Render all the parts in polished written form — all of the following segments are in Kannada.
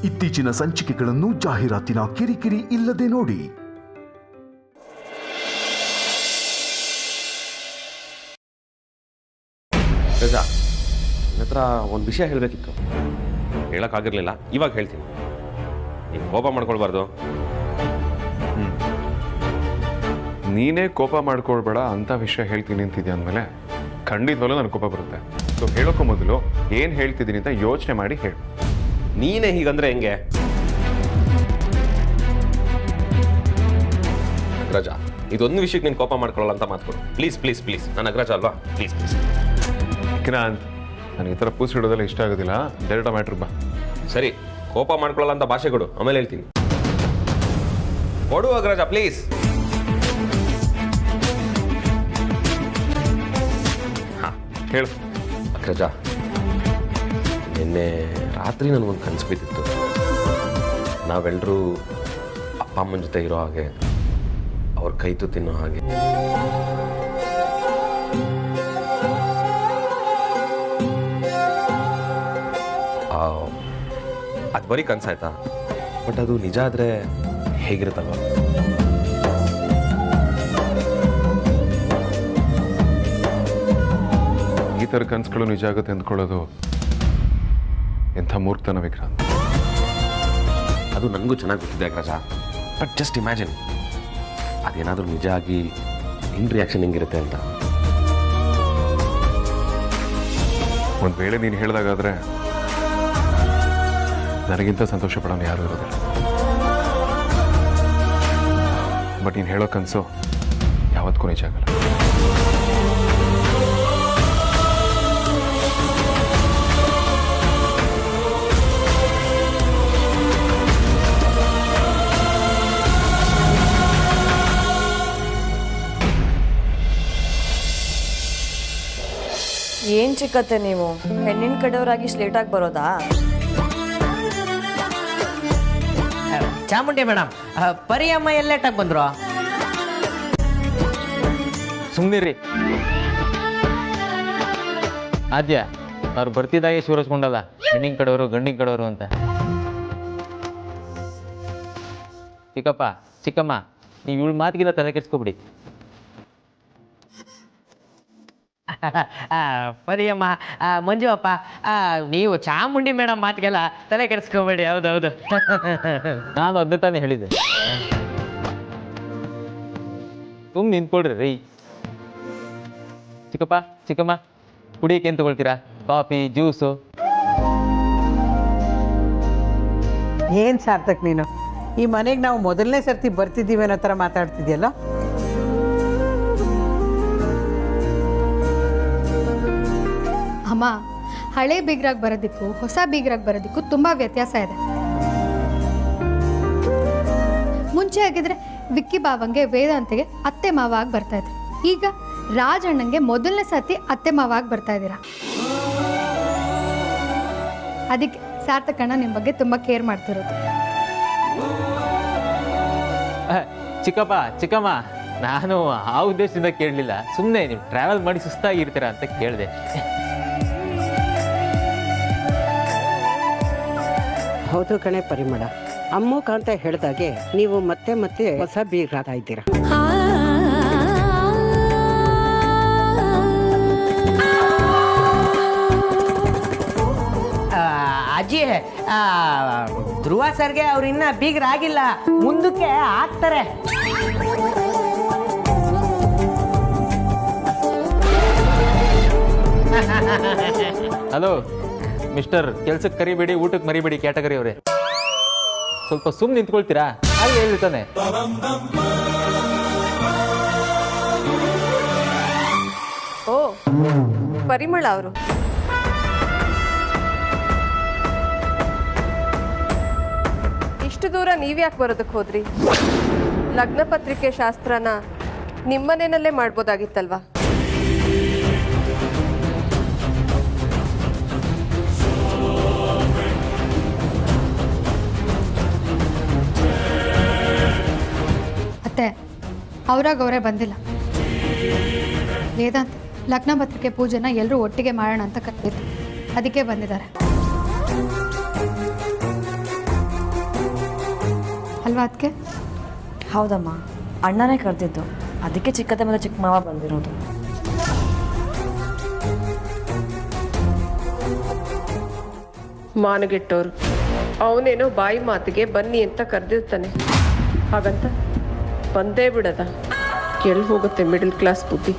ಇತ್ತೀಚಿನ ಸಂಚಿಕೆಗಳನ್ನು ಜಾಹೀರಾತಿನ ಕಿರಿಕಿರಿ ಇಲ್ಲದೆ ನೋಡಿ. ರಜಾ, ನನ್ನ ಹತ್ರ ಒಂದು ವಿಷಯ ಹೇಳಬೇಕಿತ್ತು, ಹೇಳೋಕ್ಕಾಗಿರಲಿಲ್ಲ. ಇವಾಗ ಹೇಳ್ತೀನಿ. ನೀವು ಕೋಪ ಮಾಡ್ಕೊಳ್ಬಾರ್ದು. ನೀನೇ ಕೋಪ ಮಾಡ್ಕೊಳ್ಬೇಡ ಅಂತ ವಿಷಯ ಹೇಳ್ತೀನಿ ಅಂತಿದ್ಯಾ ಅಂದಮೇಲೆ ಖಂಡಿತವಾಗ್ಲೂ ನನಗೆ ಕೋಪ ಬರುತ್ತೆ. ಸೊ ಹೇಳೋಕ್ಕೂ ಮೊದಲು ಏನು ಹೇಳ್ತಿದ್ದೀನಿ ಅಂತ ಯೋಚನೆ ಮಾಡಿ ಹೇಳು. ನೀನೇ ಹೀಗಂದ್ರೆ ಹೆಂಗೆ? ರಜಾ, ಇದೊಂದು ವಿಷಯಕ್ಕೆ ನೀನು ಕೋಪ ಮಾಡ್ಕೊಳ್ಳಲ್ಲ ಅಂತ ಮಾತ್ಕೊಡು. Please please please. ನಾನು ಅಗ್ರಜ ಅಲ್ವಾ? Please please. ಕಿರಣ್, ನನಗೆ ಈ ಥರ ಪೂಸ್ ಇಡೋದೆಲ್ಲ ಇಷ್ಟ ಆಗೋದಿಲ್ಲ. ಡೈರೆಕ್ಟ್ ಮ್ಯಾಟ್ರ್ ಬಾ. ಸರಿ, ಕೋಪ ಮಾಡ್ಕೊಳ್ಳಲ್ಲ ಅಂತ ಭಾಷೆ ಕೊಡು, ಆಮೇಲೆ ಹೇಳ್ತೀನಿ. ಕೊಡು ಅಗ್ರಜ, ಪ್ಲೀಸ್. ಹಾಂ ಹೇಳು. ಅಗ್ರಜ, ನಿನ್ನೆ ರಾತ್ರಿ ನನಗೊಂದು ಕನಸು ಬಿದ್ದಿತ್ತು. ನಾವೆಲ್ಲರೂ ಅಪ್ಪ ಅಮ್ಮನ ಜೊತೆ ಇರೋ ಹಾಗೆ, ಅವ್ರ ಕೈತು ತಿನ್ನೋ ಹಾಗೆ. ಅದು ಬರೀ ಕನಸಾಯ್ತಾ? ಬಟ್ ಅದು ನಿಜ ಆದರೆ ಹೇಗಿರುತ್ತಲ್ವ? ಈ ಥರ ಕನಸುಗಳು ನಿಜ ಆಗುತ್ತೆ ಅಂದ್ಕೊಳ್ಳೋದು ಎಂಥ ಮೂರ್ಖತನ ವಿಕ್ರಾಂತ್. ಅದು ನನಗೂ ಚೆನ್ನಾಗಿ ಗೊತ್ತಿದೆ ಅಗ್ರಜ. ಬಟ್ ಜಸ್ಟ್ ಇಮ್ಯಾಜಿನ್, ಅದೇನಾದರೂ ನಿಜ ಆಗಿ ಇನ್ ರಿಯಾಕ್ಷನ್ ಹೆಂಗಿರುತ್ತೆ ಅಂತ. ಒಂದು ವೇಳೆ ನೀನು ಹೇಳಿದಾಗಾದರೆ ನನಗಿಂತ ಸಂತೋಷ ಪಡೋನು ಯಾರೂ ಇರೋದಿಲ್ಲ. ಬಟ್ ನೀನು ಹೇಳೋ ಕನಸು ಯಾವತ್ತೂ ನಿಜ ಆಗಲ್ಲ. ಏನ್ ಚಿಕ್ಕತ್ತೆ ನೀವು ಹೆಣ್ಣಿನ ಕಡೆಯವರಾಗಿ ಸ್ಲೇಟಾಗಿ ಬರೋದಾ? ಚಾಮುಂಡಿ ಮೇಡಮ್, ಪರಿಯಮ್ಮ ಲೇಟಾಗಿ ಬಂದ್ರು. ಸುಮ್ಮನಿರಿ. ಆದ್ಯ ಅವ್ರು ಬರ್ತಿದ್ದಾಗೆ ಸೂರಸ್ಕೊಂಡಲ್ಲ, ಹೆಣ್ಣಿನ ಕಡೆಯವರು ಗಂಡಿನ ಕಡೆಯವರು ಅಂತ. ಚಿಕ್ಕಪ್ಪ ಚಿಕ್ಕಮ್ಮ, ನೀವು ಇವಳು ಮಾತಿಗಿಂತ ತಲೆ ಕೆಡಿಸ್ಕೊಬಿಡಿ. ಪರಿಯಮ್ಮ, ಮಂಜುವಪ್ಪ, ನೀವು ಚಾಮುಂಡಿ ಮೇಡಮ್ ಮಾತಿಗೆಲ್ಲ ತಲೆ ಕೆಡಿಸ್ಕೊಬೇಡಿ. ಹೌದೌದು, ನಾನು ಅದನ್ನೇ ತಾನೇ ಹೇಳಿದ್ದೆ. ಸುಮ್ಮನೆ ನಿಂತ್ಕೊಳ್ರಿ ರೀ. ಚಿಕ್ಕಪ್ಪ ಚಿಕ್ಕಮ್ಮ, ಕುಡಿಯೋಕೆ ಏನು ತಗೊಳ್ತೀರಾ? Coffee, juice? ಏನು ಸಾರ್ಥಕ್ ನೀನು ಈ ಮನೆಗೆ ನಾವು ಮೊದಲನೇ ಸರ್ತಿ ಬರ್ತಿದ್ದೀವಿ ಅನ್ನೋ ಥರ ಮಾತಾಡ್ತಿದ್ಯಲ್ಲ. ಅಮ್ಮ, ಹಳೆ ಬೀಗ್ರಾಗಿ ಬರೋದಕ್ಕೂ ಹೊಸ ಬೀಗ್ರಾಗಿ ಬರೋದಕ್ಕೂ ತುಂಬ ವ್ಯತ್ಯಾಸ ಇದೆ. ಮುಂಚೆ ಆಗಿದ್ರೆ ವಿಕ್ಕಿ ಬಾವಂಗೆ ವೇದಾಂತಿಗೆ ಅತ್ತೆ ಮಾವ ಆಗಿ ಬರ್ತಾ ಇದ್ರು. ಈಗ ರಾಜಣ್ಣಂಗೆ ಮೊದಲನೇ ಸತಿ ಅತ್ತೆ ಮಾವ ಆಗಿ ಬರ್ತಾ ಇದ್ದೀರಾ. ಅದಕ್ಕೆ ಸಾರ್ಥಕಣ್ಣ ನಿಮ್ಮ ಬಗ್ಗೆ ತುಂಬ ಕೇರ್ ಮಾಡ್ತಿರೋದು. ಚಿಕ್ಕಪ್ಪ ಚಿಕ್ಕಮ್ಮ, ನಾನು ಆ ಉದ್ದೇಶದಿಂದ ಕೇಳಲಿಲ್ಲ. ಸುಮ್ಮನೆ ನೀವು ಟ್ರಾವೆಲ್ ಮಾಡಿ ಸುಸ್ತಾಗಿರ್ತೀರಾ ಅಂತ ಕೇಳಿದೆ. ಹೌದು ಕಣೆ ಪರಿಮಳ, ಅಮ್ಮುಕ ಅಂತ ಹೇಳಿದಾಗೆ ನೀವು ಮತ್ತೆ ಮತ್ತೆ ಹೊಸ ಬೀಗ್ರಾಗ್ತಾ ಇದ್ದೀರಾ. ಅಜ್ಜಿ, ಧ್ರುವ ಸರ್ಗೆ ಅವ್ರು ಇನ್ನ ಬೀಗ್ರಾಗಿಲ್ಲ, ಮುಂದಕ್ಕೆ ಆಗ್ತಾರೆ. ಹಲೋ ಮಿಸ್ಟರ್, ಕೆಲ್ಸಕ್ಕೆ ಕರಿಬೇಡಿ, ಊಟಕ್ಕೆ ಮರಿಬೇಡಿ ಕ್ಯಾಟಗರಿ ಅವರೇ. ಸ್ವಲ್ಪ ಸುಮ್ಮನೆ ನಿಂತ್ಕೊಳ್ತೀರಾ? ಹಾಗೆ ಹೇಳ್ತಾನೆ. ಓ, ಪರಿಮಳ ಅವರು. ಇಷ್ಟು ದೂರ ನೀವ್ಯಾಕೆ ಬರೋದಕ್ಕೆ ಹೋದ್ರಿ? ಲಗ್ನ ಪತ್ರಿಕೆ ಶಾಸ್ತ್ರನ ನಿಮ್ಮನೇನಲ್ಲೇ ಮಾಡ್ಬೋದಾಗಿತ್ತಲ್ವಾ? ಅತ್ತೆ, ಅವರೇ ಬಂದಿಲ್ಲ. ವೇದಾಂತ್ ಲಗ್ನ ಪತ್ರಿಕೆ ಪೂಜೆನ ಎಲ್ಲರೂ ಒಟ್ಟಿಗೆ ಮಾಡೋಣ ಅಂತ ಕರೆದಿದ್ರು, ಅದಕ್ಕೆ ಬಂದಿದ್ದಾರೆ. ಅಲ್ವಾ ಅದಕ್ಕೆ? ಹೌದಮ್ಮ, ಅಣ್ಣನೇ ಕರೆದಿದ್ದು, ಅದಕ್ಕೆ ಚಿಕ್ಕತ್ತೆ ಮತ್ತು ಚಿಕ್ಕ ಮಾವ ಬಂದಿರೋದು. ಮಾನಗೆಟ್ಟೋರು, ಅವನೇನೋ ಬಾಯಿ ಮಾತಿಗೆ ಬನ್ನಿ ಅಂತ ಕರೆದಿರ್ತಾನೆ, ಹಾಗಂತ ಬಂದೇ ಬಿಡದ? ಎಲ್ಲಿ ಹೋಗುತ್ತೆ ಮಿಡಲ್ ಕ್ಲಾಸ್ ಬುದ್ಧಿ?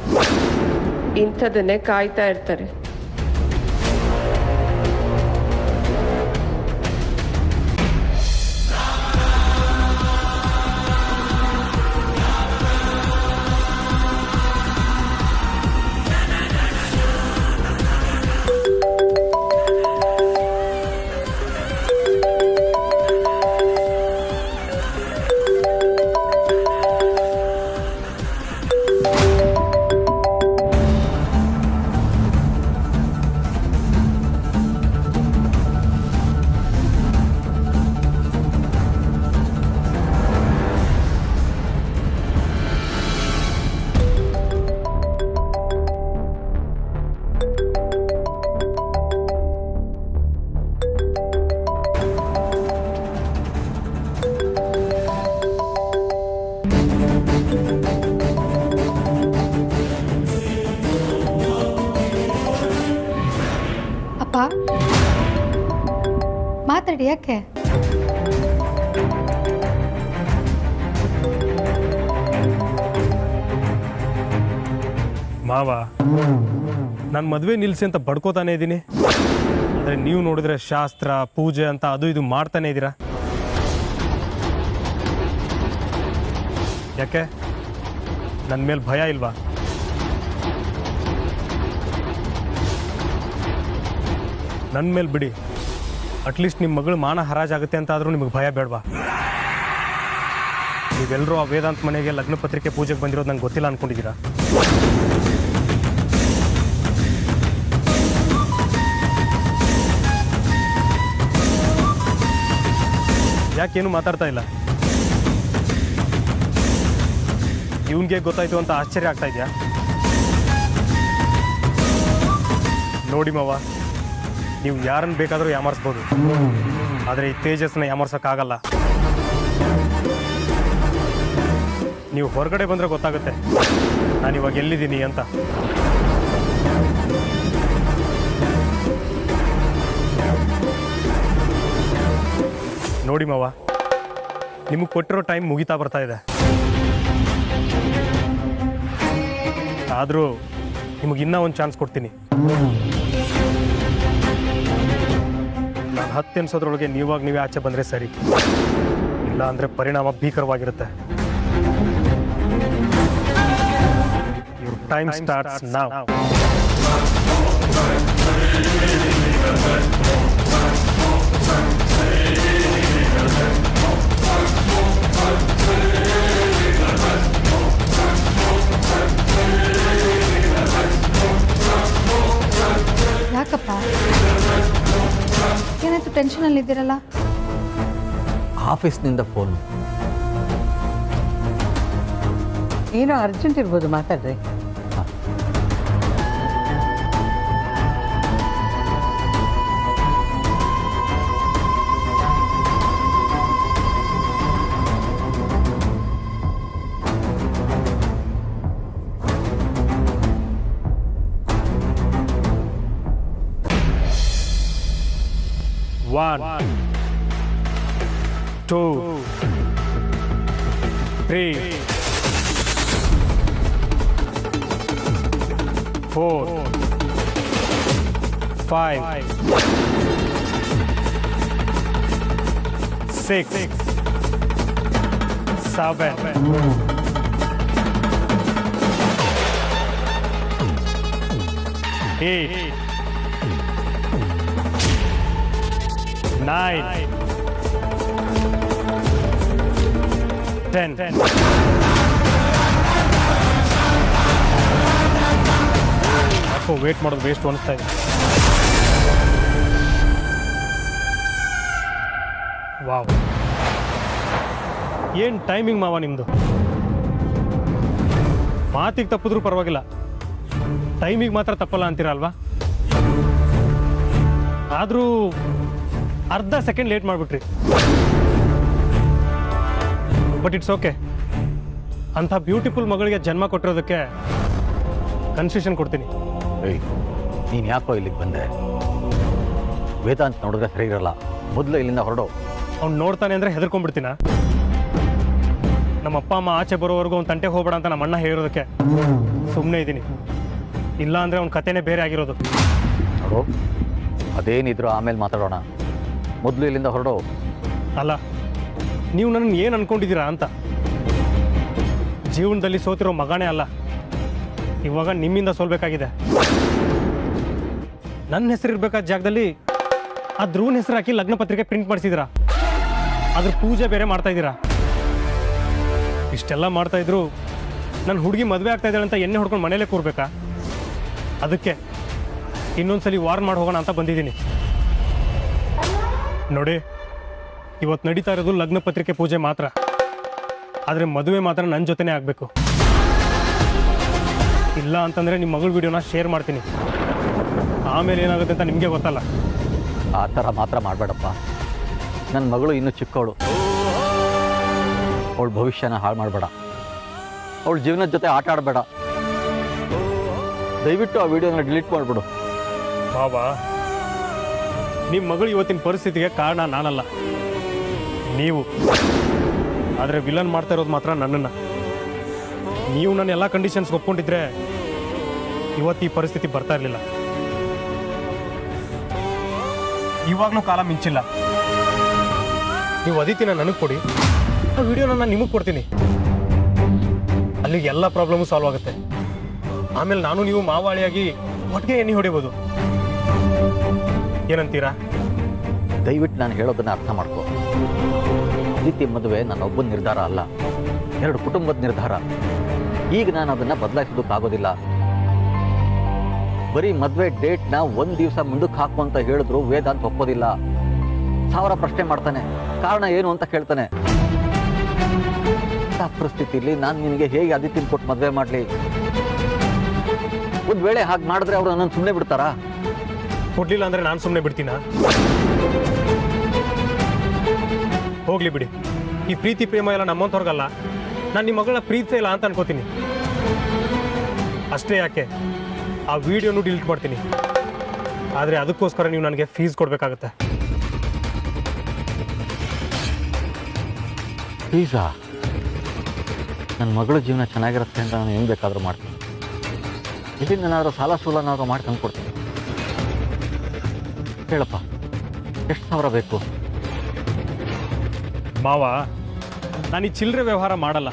ಇಂಥದನ್ನೇ ಕಾಯ್ತಾ ಇರ್ತಾರೆ. ಅಪ್ಪ ಮಾತಾಡಿ, ಯಾಕೆ? ಮಾವ, ನಾನು ಮದುವೆ ನಿಲ್ಲಿಸಿ ಅಂತ ಬಡ್ಕೋತಾನೆ ಇದ್ದೀನಿ, ಅಂದರೆ ನೀವು ನೋಡಿದ್ರೆ ಶಾಸ್ತ್ರ ಪೂಜೆ ಅಂತ ಅದು ಇದು ಮಾಡ್ತಾನೆ ಇದ್ದೀರಾ. ಯಾಕೆ ನನ್ನ ಮೇಲೆ ಭಯ ಇಲ್ವಾ? ನನ್ನ ಮೇಲೆ ಬಿಡಿ, ಅಟ್ಲೀಸ್ಟ್ ನಿಮ್ಮ ಮಗಳು ಮಾನ ಹರಾಜಾಗುತ್ತೆ ಅಂತ ಆದರೂ ನಿಮಗೆ ಭಯ ಬೇಡವಾ? ನೀವೆಲ್ಲರೂ ಆ ವೇದಾಂತ ಮನೆಗೆ ಲಗ್ನ ಪತ್ರಿಕೆ ಪೂಜೆಗೆ ಬಂದಿರೋದು ನಂಗೆ ಗೊತ್ತಿಲ್ಲ ಅಂದ್ಕೊಂಡಿದ್ದೀರಾ? ಯಾಕೇನು ಮಾತಾಡ್ತಾ ಇಲ್ಲ? ಇವನಿಗೆ ಗೊತ್ತಾಯ್ತು ಅಂತ ಆಶ್ಚರ್ಯ ಆಗ್ತಾ ಇದೆಯಾ? ನೋಡಿ ಮಾವ, ನೀವು ಯಾರನ್ನು ಬೇಕಾದರೂ ಯಾಮಾರಿಸ್ಬೋದು, ಆದರೆ ಈ ತೇಜಸ್ನ ಯಾಮಾರ್ಸೋಕ್ಕಾಗಲ್ಲ. ನೀವು ಹೊರಗಡೆ ಬಂದರೆ ಗೊತ್ತಾಗುತ್ತೆ ನಾನಿವಾಗ ಎಲ್ಲಿದ್ದೀನಿ ಅಂತ. ನೋಡಿ ಮಾವ, ನಿಮಗೆ ಕೊಟ್ಟಿರೋ ಟೈಮ್ ಮುಗಿತಾ ಬರ್ತಾ ಇದೆ. ಆದರೂ ನಿಮಗೆ ಇನ್ನೂ ಒಂದು ಚಾನ್ಸ್ ಕೊಡ್ತೀನಿ. ನಾನು 10 ಎನ್ಸೋದ್ರೊಳಗೆ ನೀವೇ ಆಚೆ ಬಂದರೆ ಸರಿ, ಇಲ್ಲ ಅಂದರೆ ಪರಿಣಾಮ ಭೀಕರವಾಗಿರುತ್ತೆ. Your time starts now. ಯಾಕಪ್ಪ, ಏನಾಯ್ತು? ಟೆನ್ಷನಲ್ಲಿ ಇದ್ದೀರಲ್ಲ? ಆಫೀಸ್ನಿಂದ ಫೋನ್. ಏನೋ ಅರ್ಜೆಂಟ್ ಇರ್ಬೋದು, ಮಾತಾಡ್ರಿ. One, 2, 3, 4, 5, 6, 7, 8, 9, 10. ಯಾಕೋ ವೇಟ್ ಮಾಡೋದು ವೇಸ್ಟ್ ಅನಿಸ್ತಾ ಇದೆ. ವಾವ್, ಏನು ಟೈಮಿಂಗ್ ಮಾವ ನಿಮ್ಮದು. ಮಾತಿಗೆ ತಪ್ಪಿದ್ರೂ ಪರವಾಗಿಲ್ಲ, ಟೈಮಿಗೆ ಮಾತ್ರ ತಪ್ಪಲ್ಲ ಅಂತೀರಲ್ವಾ? ಆದರೂ ಅರ್ಧ ಸೆಕೆಂಡ್ ಲೇಟ್ ಮಾಡಿಬಿಟ್ರಿ. But it's okay. ಅಂಥ ಬ್ಯೂಟಿಫುಲ್ ಮಗಳಿಗೆ ಜನ್ಮ ಕೊಟ್ಟಿರೋದಕ್ಕೆ ಕನ್ಸೆಷನ್ ಕೊಡ್ತೀನಿ. ಏಯ್, ನೀನು ಯಾಕೋ ಇಲ್ಲಿಗೆ ಬಂದೆ? ವೇದಾಂತ್ ನೋಡಿದ್ರೆ ಸರಿ ಇರಲ್ಲ. ಮೊದಲು ಇಲ್ಲಿಂದ ಹೊರಡು. ಅವ್ನು ನೋಡ್ತಾನೆ ಅಂದರೆ ಹೆದರ್ಕೊಂಡ್ಬಿಡ್ತೀನ? ನಮ್ಮ ಅಪ್ಪ ಅಮ್ಮ ಆಚೆ ಬರೋವರೆಗೂ ಅವ್ನು ತಂಟೆಗೆ ಹೋಗ್ಬೇಡ ಅಂತ ನಮ್ಮ ಅಣ್ಣ ಹೇಳಿರೋದಕ್ಕೆ ಸುಮ್ಮನೆ ಇದ್ದೀನಿ. ಇಲ್ಲ ಅಂದರೆ ಅವ್ನ ಕತೆನೇ ಬೇರೆ ಆಗಿರೋದು. ನೋಡು, ಅದೇನಿದ್ರು ಆಮೇಲೆ ಮಾತಾಡೋಣ. ಮೊದಲು ಇಲ್ಲಿಂದ ಹೊರಡು. ಅಲ್ಲ, ನೀವು ನನ್ನ ಏನು ಅನ್ಕೊಂಡಿದ್ದೀರಾ ಅಂತ. ಜೀವನದಲ್ಲಿ ಸೋತಿರೋ ಮಗನೇ ಅಲ್ಲ, ಇವಾಗ ನಿಮ್ಮಿಂದ ಸೋಲ್ಬೇಕಾಗಿದೆ. ನನ್ನ ಹೆಸರು ಇರಬೇಕಾದ ಜಾಗದಲ್ಲಿ ಆ ಧ್ರುವನ ಹೆಸರು ಹಾಕಿ ಲಗ್ನ ಪತ್ರಿಕೆ ಪ್ರಿಂಟ್ ಮಾಡಿಸಿದ್ದೀರಾ. ಅದ್ರ ಪೂಜೆ ಬೇರೆ ಮಾಡ್ತಾ ಇದ್ದೀರಾ. ಇಷ್ಟೆಲ್ಲ ಮಾಡ್ತಾ ಇದ್ರು ನನ್ನ ಹುಡುಗಿ ಮದುವೆ ಆಗ್ತಾ ಇದ್ದಾಳೆ ಅಂತ ಎಣ್ಣೆ ಹೊಡ್ಕೊಂಡು ಮನೇಲೇ ಕೂರ್ಬೇಕಾ? ಅದಕ್ಕೆ ಇನ್ನೊಂದ್ಸಲಿ ವಾರ್ನ್ ಮಾಡಿ ಹೋಗೋಣ ಅಂತ ಬಂದಿದ್ದೀನಿ. ನೋಡಿ, ಇವತ್ತು ನಡೀತಾ ಇರೋದು ಲಗ್ನ ಪತ್ರಿಕೆ ಪೂಜೆ ಮಾತ್ರ. ಆದರೆ ಮದುವೆ ಮಾತ್ರ ನನ್ನ ಜೊತೆನೇ ಆಗಬೇಕು. ಇಲ್ಲ ಅಂತಂದರೆ ನಿಮ್ಮ ಮಗಳ ವಿಡಿಯೋನ ಶೇರ್ ಮಾಡ್ತೀನಿ. ಆಮೇಲೆ ಏನಾಗುತ್ತೆ ಅಂತ ನಿಮಗೆ ಗೊತ್ತಲ್ಲ. ಆ ಥರ ಮಾತ್ರ ಮಾಡಬೇಡಪ್ಪ. ನನ್ನ ಮಗಳು ಇನ್ನೂ ಚಿಕ್ಕವಳು. ಅವಳ ಭವಿಷ್ಯನ ಹಾಳು ಮಾಡಬೇಡ. ಅವಳ ಜೀವನದ ಜೊತೆ ಆಟ ಆಡಬೇಡ. ದಯವಿಟ್ಟು ಆ ವಿಡಿಯೋನ ಡಿಲೀಟ್ ಮಾಡಿಬಿಡು. ಬಾಬಾ, ನಿಮ್ಮ ಮಗಳು ಇವತ್ತಿನ ಪರಿಸ್ಥಿತಿಗೆ ಕಾರಣ ನಾನಲ್ಲ, ನೀವು. ಆದರೆ ವಿಲನ್ ಮಾಡ್ತಾ ಇರೋದು ಮಾತ್ರ ನನ್ನನ್ನು. ನೀವು ನನ್ನ ಎಲ್ಲ ಕಂಡೀಷನ್ಸ್ ಒಪ್ಕೊಂಡಿದ್ರೆ ಇವತ್ತು ಈ ಪರಿಸ್ಥಿತಿ ಬರ್ತಾ ಇರಲಿಲ್ಲ. ಇವಾಗಲೂ ಕಾಲ ಮಿಂಚಿಲ್ಲ. ನೀವು ಅದಿತಿನ ನನಗೆ ಕೊಡಿ, ಆ ವಿಡಿಯೋನ ನಾನು ನಿಮಗೆ ಕೊಡ್ತೀನಿ. ಅಲ್ಲಿಗೆ ಎಲ್ಲ ಪ್ರಾಬ್ಲಮು ಸಾಲ್ವ್ ಆಗುತ್ತೆ. ಆಮೇಲೆ ನಾನು ನೀವು ಮಾವಾಳಿಯಾಗಿ ಒಟ್ಟಿಗೆ ಎಣ್ಣೆ ಹೊಡಿಬೋದು. ಏನಂತೀರಾ? ದಯವಿಟ್ಟು ನಾನು ಹೇಳೋದನ್ನ ಅರ್ಥ ಮಾಡ್ಕೋ. ಅದಿತಿ ಮದುವೆ ನನ್ನೊಬ್ಬನ ನಿರ್ಧಾರ ಅಲ್ಲ, 2 ಕುಟುಂಬದ ನಿರ್ಧಾರ. ಈಗ ನಾನು ಅದನ್ನು ಬದಲಾಯಿಸೋದಕ್ಕಾಗೋದಿಲ್ಲ. ಬರೀ ಮದುವೆ ಡೇಟ್ನ 1 ದಿವಸ ಮುಂದಕ್ಕೆ ಹಾಕು ಅಂತ ಹೇಳಿದ್ರು ವೇದಾಂತ್ ಒಪ್ಪೋದಿಲ್ಲ. 1000 ಪ್ರಶ್ನೆ ಮಾಡ್ತಾನೆ. ಕಾರಣ ಏನು ಅಂತ ಕೇಳ್ತಾನೆ. ಆ ಪರಿಸ್ಥಿತಿಯಲ್ಲಿ ನಾನು ನಿನಗೆ ಹೇಗೆ ಅದಿತಿನ ಕೊಟ್ಟು ಮದುವೆ ಮಾಡಲಿ? ಒಂದು ವೇಳೆ ಹಾಗೆ ಮಾಡಿದ್ರೆ ಅವರು ನನ್ನನ್ನು ಸುಮ್ಮನೆ ಬಿಡ್ತಾರಾ? ಕೊಡ್ಲಿಲ್ಲ ಅಂದರೆ ನಾನು ಸುಮ್ಮನೆ ಬಿಡ್ತೀನ? ಹೋಗ್ಲಿ ಬಿಡಿ. ಈ ಪ್ರೀತಿ ಪ್ರೇಮ ಎಲ್ಲ ನಮ್ಮಂತವ್ರಿಗಲ್ಲ. ನಾನು ನಿಮ್ಮ ಮಗಳನ್ನ ಪ್ರೀತಿ ಇಲ್ಲ ಅಂತ ಅನ್ಕೋತೀನಿ ಅಷ್ಟೇ. ಯಾಕೆ, ಆ ವಿಡಿಯೋನು ಡಿಲೀಟ್ ಮಾಡ್ತೀನಿ. ಆದರೆ ಅದಕ್ಕೋಸ್ಕರ ನೀವು ನನಗೆ ಫೀಸ್ ಕೊಡಬೇಕಾಗತ್ತೆ. ಫೀಸಾ? ನನ್ನ ಮಗಳ ಜೀವನ ಚೆನ್ನಾಗಿರುತ್ತೆ ಅಂತ ನಾನು ಏನು ಬೇಕಾದರೂ ಮಾಡ್ತೀನಿ. ಇದರಿಂದ ಏನಾದರೂ ಸಾಲ ಸೂಲನಾದರೂ ಮಾಡಿ ತಂದು ಕೊಡ್ತೀನಿ. ಹೇಳಪ್ಪ, ಎಷ್ಟು ಸಾವಿರ ಬೇಕು? ಮಾವ, ನಾನು ಈ ಚಿಲ್ಲರೆ ವ್ಯವಹಾರ ಮಾಡಲ್ಲ.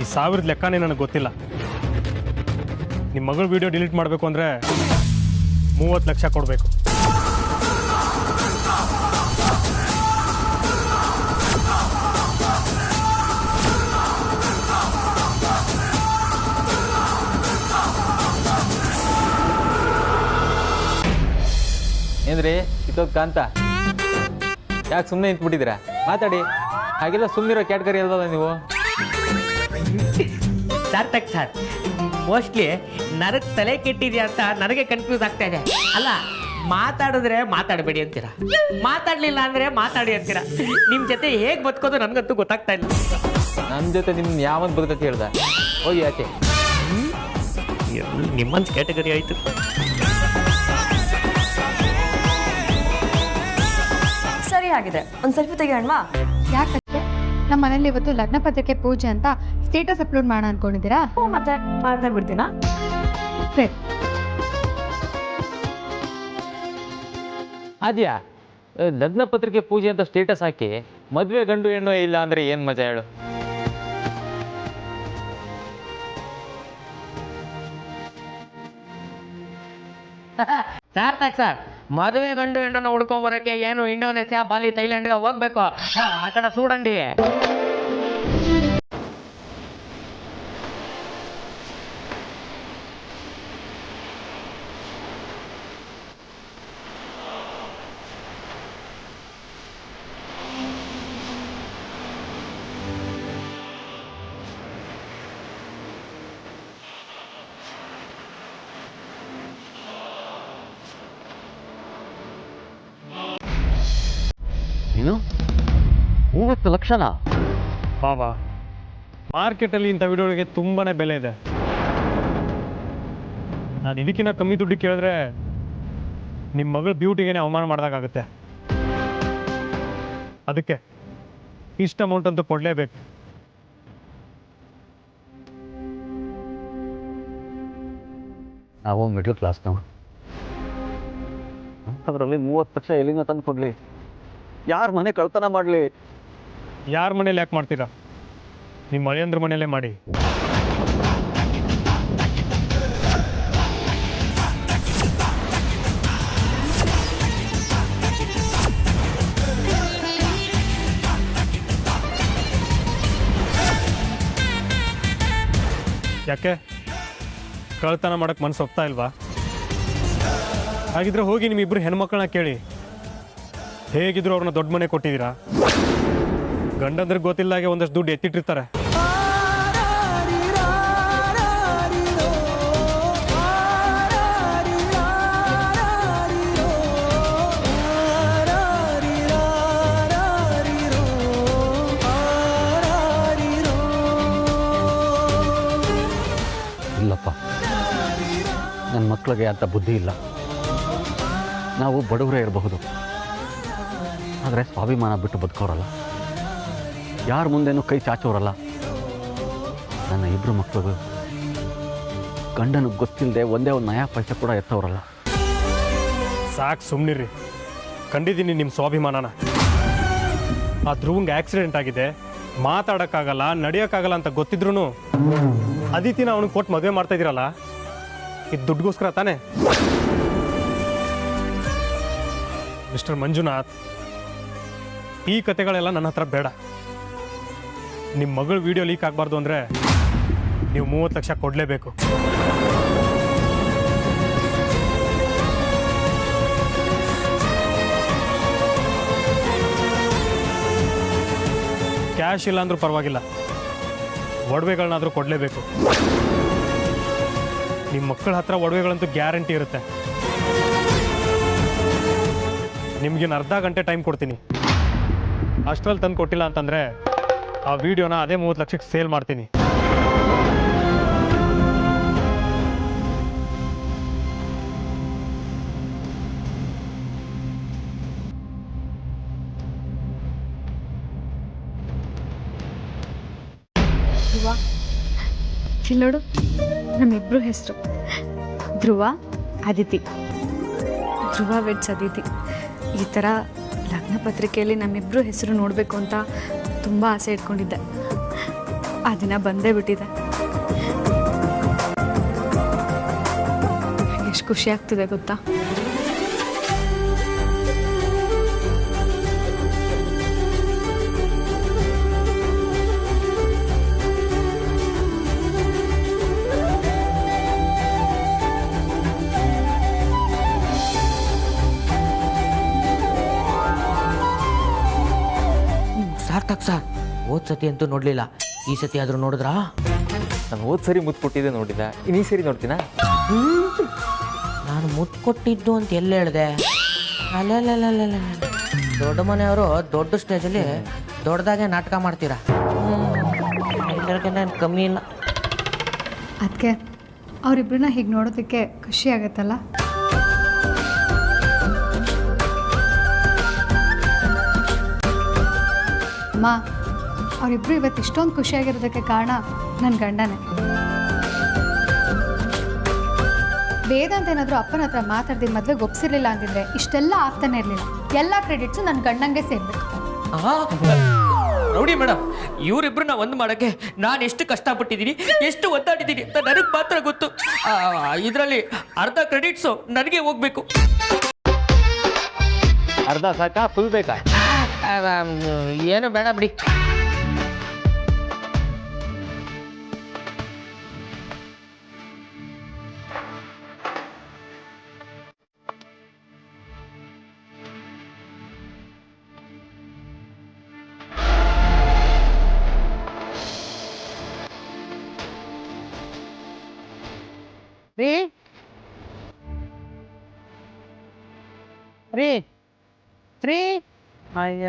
ಈ 1000 ಲೆಕ್ಕನೇ ನನಗೆ ಗೊತ್ತಿಲ್ಲ. ನಿಮ್ಮ ಮಗಳ ವಿಡಿಯೋ ಡಿಲೀಟ್ ಮಾಡಬೇಕು ಅಂದರೆ 30 ಲಕ್ಷ ಕೊಡಬೇಕು. ಏನ್ರಿ ಕಿತ್ತೋದ್ ಕಾಂತ, ಯಾಕೆ ಸುಮ್ಮನೆ ನಿಂತ್ಬಿಟ್ಟಿದ್ದೀರಾ? ಮಾತಾಡಿ. ಹಾಗೆಲ್ಲ ಸುಮ್ಮನಿರೋ ಕ್ಯಾಟಗರಿ ಅಲ್ವಲ್ಲ ನೀವು? ಸಾರ್ಥಕ್ ಸರ್, ಮೋಸ್ಟ್ಲಿ ನನಗೆ ತಲೆ ಕೆಟ್ಟಿದ್ಯಾ ಅಂತ ನನಗೆ ಕನ್ಫ್ಯೂಸ್ ಆಗ್ತಾ ಇದೆ. ಅಲ್ಲ, ಮಾತಾಡಿದ್ರೆ ಮಾತಾಡಬೇಡಿ ಅಂತೀರಾ, ಮಾತಾಡಲಿಲ್ಲ ಅಂದರೆ ಮಾತಾಡಿ ಅಂತೀರಾ. ನಿಮ್ಮ ಜೊತೆ ಹೇಗೆ ಬದುಕೋದು ನನಗಂತೂ ಗೊತ್ತಾಗ್ತಾ ಇಲ್ಲ. ನನ್ನ ಜೊತೆ ನಿನ್ನ ಯಾವನ್ ಬದುಕಕ್ಕೆ ಹೇಳ್ದ? ಹೋಗಿ ಯಾಕೆ? ನಿಮ್ಮಂತ ಕ್ಯಾಟಗರಿ ಆಯಿತು. ಸರಿ ಆಗಿದೆ, ಒಂದು ಸೆಲ್ಫಿ ತೆಗಿಯೋಣವಾ? ಯಾಕಂದ್ರೆ ನಮ್ಮ ಮನೇಲಿ ಇವತ್ತು ಲಗ್ನ ಪತ್ರಿಕೆ ಪೂಜೆ ಅಂತ ಸ್ಟೇಟಸ್ ಅಪ್ಲೋಡ್ ಮಾಡೋಣ ಅನ್ಕೊಂಡಿದ್ದೀರಾ? ಮತ್ತೆ ಮಾಡ್ತಾ ಬಿಡ್ತೀನಾ? ಸರಿ. ಅದ್ಯಾ ಲಗ್ನ ಪತ್ರಿಕೆ ಪೂಜೆ ಅಂತ ಸ್ಟೇಟಸ್ ಹಾಕಿ ಮದುವೆ ಗಂಡು ಹೆಣ್ಣು ಇಲ್ಲ ಅಂದರೆ ಏನು ಮಜಾ ಹೇಳು? ಸಾರ್ಥಕ್ ಸರ್, ಮದುವೆ ಗಂಡು ಹೆಣ್ಣನ್ನು ಹುಡ್ಕೊಂಬರಕ್ಕೆ ಏನು ಇಂಡೋನೇಷ್ಯಾ, ಬಾಲಿ, ಥೈಲ್ಯಾಂಡ್ಗೆ ಹೋಗ್ಬೇಕು. ಆ ಕಡೆ ಸೂಡಂಡಿ. ನೀನು 30 ಲಕ್ಷನಾ? ಮಾವ, ಮಾರ್ಕೆಟಲ್ಲಿ ಇಂಥ ವಿಡಿಯೋಗಳಿಗೆ ತುಂಬಾ ಬೆಲೆ ಇದೆ. ನಾನು ಇದಕ್ಕಿಂತ ಕಮ್ಮಿ ದುಡ್ಡು ಕೇಳಿದ್ರೆ ನಿಮ್ಮ ಮಗಳ ಬ್ಯೂಟಿಗೇನೆ ಅವಮಾನ ಮಾಡಿದಾಗುತ್ತೆ. ಅದಕ್ಕೆ ಇಷ್ಟು ಅಮೌಂಟ್ ಅಂತೂ ಕೊಡಲೇಬೇಕು. ನಾವು ಮಿಡ್ಲ್ ಕ್ಲಾಸ್ನವು, ಅದರಲ್ಲಿ 30 ಲಕ್ಷ ಎಲ್ಲಿಂದ ತಂದು ಕೊಡಲಿ? ಯಾರ ಮನೆ ಕಳ್ತನ ಮಾಡಲಿ? ಯಾರ ಮನೇಲಿ ಯಾಕೆ ಮಾಡ್ತೀರಾ? ನಿಮ್ಮ ಮಳೆಯಂದ್ರ ಮನೆಯಲ್ಲೇ ಮಾಡಿ. ಯಾಕೆ ಕಳ್ತನ ಮಾಡಕ್ಕೆ ಮನಸ್ಸು ಒಪ್ತಾ ಇಲ್ವಾ? ಹಾಗಿದ್ರೆ ಹೋಗಿ ನಿಮ್ಮಿಬ್ಬರು ಹೆಣ್ಮಕ್ಳನ್ನ ಕೇಳಿ, ಹೇಗಿದ್ರು ಅವ್ರನ್ನ ದೊಡ್ಡ ಮನೆ ಕೊಟ್ಟಿದ್ದೀರಾ? ಗಂಡಂದ್ರಿಗೆ ಗೊತ್ತಿಲ್ಲಾಗೆ ಒಂದಷ್ಟು ದುಡ್ಡು ಎತ್ತಿಟ್ಟಿರ್ತಾರೆ. ಇಲ್ಲಪ್ಪ, ನನ್ನ ಮಕ್ಕಳಿಗೆ ಅಂತ ಬುದ್ಧಿ ಇಲ್ಲ. ನಾವು ಬಡವರೇ ಇರಬಹುದು, ಆದರೆ ಸ್ವಾಭಿಮಾನ ಬಿಟ್ಟು ಬದುಕೋರಲ್ಲ, ಯಾರ ಮುಂದೇನೂ ಕೈ ಚಾಚೋರಲ್ಲ. ನನ್ನ 2 ಮಕ್ಕಳಿಗೂ ಗಂಡನಿಗೆ ಗೊತ್ತಿಲ್ಲದೆ ಒಂದೇ ಒಂದು ನಯಾ ಪೈಸೆ ಕೂಡ ಎತ್ತವರಲ್ಲ. ಸಾಕು ಸುಮ್ಮನಿರಿ, ಕಂಡಿದ್ದೀನಿ ನಿಮ್ಮ ಸ್ವಾಭಿಮಾನನ. ಆ ಧ್ರುವಂಗೆ ಆಕ್ಸಿಡೆಂಟ್ ಆಗಿದೆ, ಮಾತಾಡೋಕ್ಕಾಗಲ್ಲ, ನಡೆಯೋಕ್ಕಾಗಲ್ಲ ಅಂತ ಗೊತ್ತಿದ್ರು ಅದಿತಿನ ಅವನಿಗೆ ಕೊಟ್ಟು ಮದುವೆ ಮಾಡ್ತಾ ಇದ್ದೀರಲ್ಲ, ಇದು ದುಡ್ಡುಗೋಸ್ಕರ ತಾನೇ? ಮಿಸ್ಟರ್ ಮಂಜುನಾಥ್, ಈ ಕತೆಗಳೆಲ್ಲ ನನ್ನ ಹತ್ರ ಬೇಡ. ನಿಮ್ಮ ಮಗಳ ವಿಡಿಯೋ ಲೀಕ್ ಆಗಬಾರ್ದು ಅಂದರೆ ನೀವು 30 ಲಕ್ಷ ಕೊಡಲೇಬೇಕು. ಕ್ಯಾಶ್ ಇಲ್ಲ ಅಂದ್ರೂ ಪರವಾಗಿಲ್ಲ, ಒಡವೆಗಳನ್ನಾದರೂ ಕೊಡಲೇಬೇಕು. ನಿಮ್ಮ ಮಕ್ಕಳ ಹತ್ರ ಒಡವೆಗಳಂತೂ ಗ್ಯಾರಂಟಿ ಇರುತ್ತೆ. ನಿಮ್ಗೇನು ಅರ್ಧ ಗಂಟೆ ಟೈಮ್ ಕೊಡ್ತೀನಿ. ಅಷ್ಟರಲ್ಲಿ ತಂದು ಕೊಟ್ಟಿಲ್ಲ ಅಂತಂದರೆ ಆ ವಿಡಿಯೋನ ಅದೇ 30 ಲಕ್ಷಕ್ಕೆ ಸೇಲ್ ಮಾಡ್ತೀನಿ. ಧ್ರುವ, ಇಲ್ಲಿ ನೋಡು, ನಮ್ಮಿಬ್ರು ಹೆಸರು ಧ್ರುವ, ಅದಿತಿ. ಧ್ರುವ ವೆಡ್ಸ್ ಅದಿತಿ. ಈ ಥರ ಲಗ್ನ ಪತ್ರಿಕೆಯಲ್ಲಿ ನಮ್ಮಿಬ್ರು ಹೆಸರು ನೋಡಬೇಕು ಅಂತ ತುಂಬ ಆಸೆ ಇಟ್ಕೊಂಡಿದ್ದೆ. ಆ ದಿನ ಬಂದೇ ಬಿಟ್ಟಿದೆ. ಎಷ್ಟು ಖುಷಿ ಆಗ್ತಿದೆ ಗೊತ್ತಾ? ಸಾರ್ಥಕ್ ಸರ್, ಹೋದ ಸತಿ ಅಂತೂ ನೋಡಲಿಲ್ಲ, ಈ ಸತಿ ಆದರೂ ನೋಡಿದ್ರಾ? ನಾನು ಹೋದ ಸರಿ ಮುತ್ತು ಕೊಟ್ಟಿದ್ದೆ ನೋಡಿದ, ಈ ಸರಿ ನೋಡ್ತೀನಾ? ನಾನು ಮುತ್ತು ಕೊಟ್ಟಿದ್ದು ಅಂತ ಎಲ್ಲ ಹೇಳಿದೆ? ಅಲ್ಲ, ದೊಡ್ಡ ಮನೆಯವರು ದೊಡ್ಡ ಸ್ಟೇಜಲ್ಲಿ ದೊಡ್ಡದಾಗೆ ನಾಟಕ ಮಾಡ್ತೀರಾ. ಎಲ್ಲರಿಗಿಂತ ಕಮ್ಮಿ ಇಲ್ಲ. ಅದಕ್ಕೆ ಅವರಿಬ್ಬರನ್ನ ಹೀಗೆ ನೋಡೋದಕ್ಕೆ ಖುಷಿ ಆಗುತ್ತಲ್ಲ. ಅಮ್ಮ, ಅವರಿಬ್ಬರು ಇವತ್ತು ಇಷ್ಟೊಂದು ಖುಷಿಯಾಗಿರೋದಕ್ಕೆ ಕಾರಣ ನನ್ನ ಗಂಡನೇ. ವೇದಾಂತ ಏನಾದರೂ ಅಪ್ಪನ ಹತ್ರ ಮಾತಾಡ್ದು ಮದುವೆಗೆ ಒಪ್ಸಿರ್ಲಿಲ್ಲ ಅಂದಿದ್ರೆ ಇಷ್ಟೆಲ್ಲ ಆಗ್ತಾನೆ ಇರಲಿಲ್ಲ. ಎಲ್ಲ ಕ್ರೆಡಿಟ್ಸು ನನ್ನ ಗಂಡಂಗೆ ಸೇರ್ಬೇಕು. ನೋಡಿ ಮೇಡಮ್, ಇವರಿಬ್ಬರನ್ನ ಒಂದು ಮಾಡೋಕ್ಕೆ ನಾನು ಎಷ್ಟು ಕಷ್ಟಪಟ್ಟಿದ್ದೀನಿ, ಎಷ್ಟು ಒದ್ದಾಡಿದ್ದೀನಿ ಅಂತ ನನಗೆ ಮಾತ್ರ ಗೊತ್ತು. ಇದರಲ್ಲಿ ಅರ್ಧ ಕ್ರೆಡಿಟ್ಸು ನನಗೆ ಹೋಗ್ಬೇಕು. ಅರ್ಧ ಸಾಕಾ, ಫುಲ್ ಬೇಕಾ? ಏನು ಬೇಡ ಬಿಡಿ. ರೀ ರೀ ರೀ ಅಯ್ಯ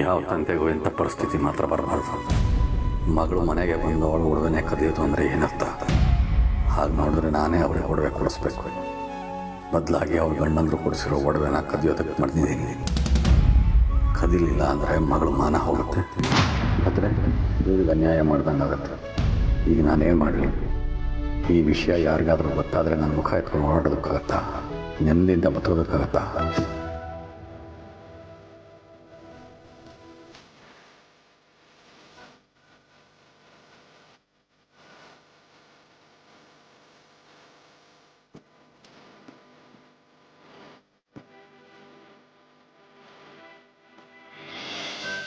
ಯಾವ ತಂದೆಗೂ ಇಂಥ ಪರಿಸ್ಥಿತಿ ಮಾತ್ರ ಬರಬಾರ್ದು. ಮಗಳು ಮನೆಗೆ ಬಂದು ಅವಳು ಒಡವೆನೇ ಕದಿಯೋದು ಅಂದರೆ ಏನರ್ಥ? ಹಾಗೆ ನೋಡಿದ್ರೆ ನಾನೇ ಅವಳಿಗೆ ಒಡವೆ ಕೊಡಿಸ್ಬೇಕು. ಬದಲಾಗಿ ಅವಳು ಗಂಡಂದ್ರು ಕೊಡಿಸಿರೋ ಒಡವೆನ ಕದಿಯೋದಕ್ಕೆ ಮಾಡಿದ್ದೀನಿ. ಕದಿಲಿಲ್ಲ ಅಂದರೆ ಮಗಳು ಮಾನ ಹೋಗುತ್ತೆ, ಆದರೆ ಇವ್ರಿಗೆ ಅನ್ಯಾಯ ಮಾಡ್ದಂಗಾಗತ್ತೆ. ಈಗ ನಾನೇನು ಮಾಡಲಿ? ಈ ವಿಷಯ ಯಾರಿಗಾದರೂ ಗೊತ್ತಾದರೆ ನನ್ನ ಮುಖ ಎತ್ಕೊಂಡು ಓಡಾಡೋದಕ್ಕಾಗತ್ತಾ? ನೆಮ್ಮದಿಯಿಂದ ಬದುಕೋದಕ್ಕಾಗತ್ತಾ?